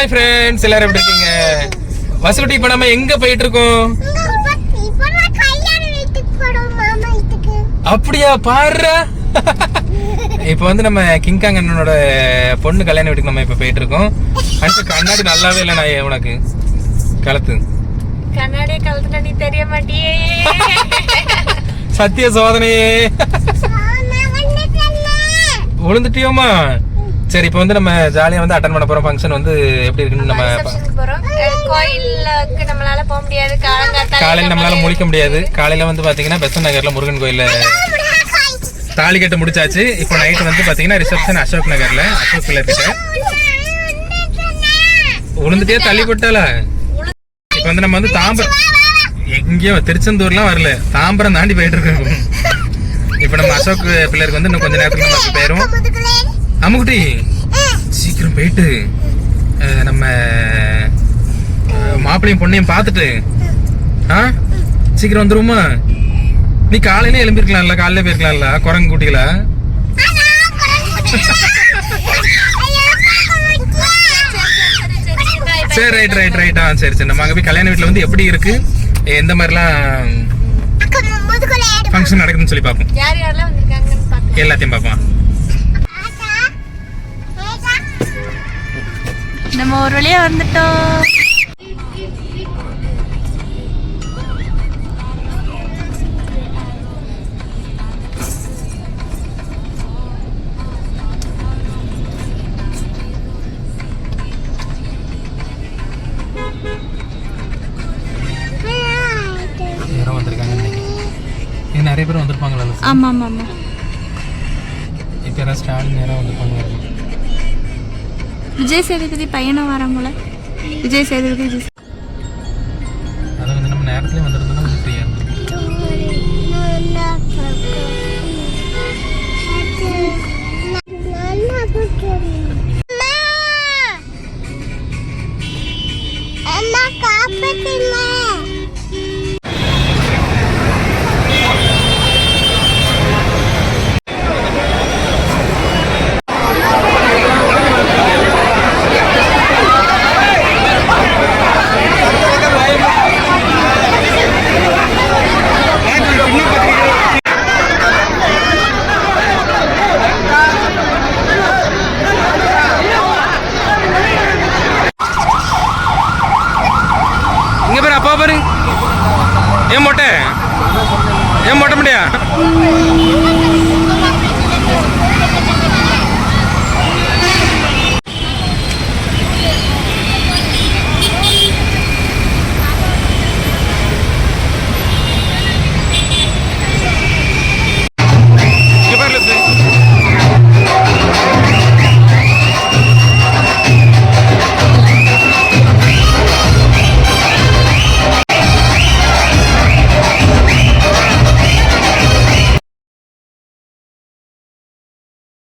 Hi friends, எல்லாரும் எப்படி இருக்கீங்க? வசூட்டி இப்ப நம்ம எங்க போயிட்டு இருக்கோம்? அப்படியா, பாரு. இப்ப வந்து நம்ம கிங்காங் அண்ணனோட பொண்ணு கல்யாண வீட்டுக்கு நம்ம இப்ப போயிட்டு இருக்கோம். அடுத்து கண்ணாடி நல்லாவே இல்லை. நான் உனக்கு கலத்து கண்ணாடியை கலத்துனா நீ தெரிய மாட்டியே. சத்திய சோதனையே. விழுந்துட்டியோமா? சரி, இப்போ வந்து நம்ம ஜாலியா வந்து அட்டன் பண்ண போறோம். ஃபங்க்ஷன் வந்து எப்படி இருக்குன்னு நம்ம போறோம். கோயிலுக்கு நம்மளால போக முடியாது, காலையில நம்மளால முழிக்க முடியாது. காலையில வந்து பாத்தீங்கன்னா பெசன் நகர்ல முருகன் கோயில்ல தாலி கட்டு முடிச்சாச்சு. இப்போ நைட் வந்து பாத்தீங்கன்னா ரிசப்ஷன் அசோக் நகர்ல, அசோக் பிள்ளை கிட்ட. உளுந்துட்டே தள்ளி போட்டால. இப்போ வந்து நம்ம வந்து தாம்பரம், எங்கேயோ திருச்செந்தூர்லாம் வரல, தாம்பரம் தாண்டி போயிட்டு இருக்கோம். இப்போ நம்ம அசோக் பிள்ளைக்கு வந்து இன்னும் கொஞ்ச நேரத்துக்கு நம்ம போயிரும். அம்முக்குட்டி சீக்கிரம் போயிட்டு நம்ம மாப்பிள்ளையும் பொண்ணையும் பார்த்துட்டு சீக்கிரம் வந்துருமா? நீ காலையில எழும்பிருக்கலாம்ல, காலையில போயிருக்கலாம்ல குரங்கு குட்டிகள. சரி, ரைட் ரைட் ரைட்டா. சரி சரி, நம்ம அங்க போய் கல்யாண வீட்டுல வந்து எப்படி இருக்கு, எந்த மாதிரிலாம் ஃபங்க்ஷன் நடக்குதுன்னு சொல்லி பார்ப்போம். எல்லாத்தையும் பார்ப்போம். நம்ம ஒரு வழியா வந்துட்டோம். யாரும் வந்திருக்காங்க இன்னைக்கு. நிறைய பேர் வந்திருப்பாங்களா? ஆமா ஆமா ஆமா. இப்போ யாராவது ஸ்டாலின் நேரம் வந்திருப்பாங்க. விஜய் சேதுபதி பையனும் வராங்கள. விஜய் சேதுபதி அதை வந்து நம்ம நேரத்துல வந்துருந்தோம்னா கொஞ்சம் ஃப்ரீயா இருக்கும். அப்பா பாரு, ஏன் மொட்டை முடியா?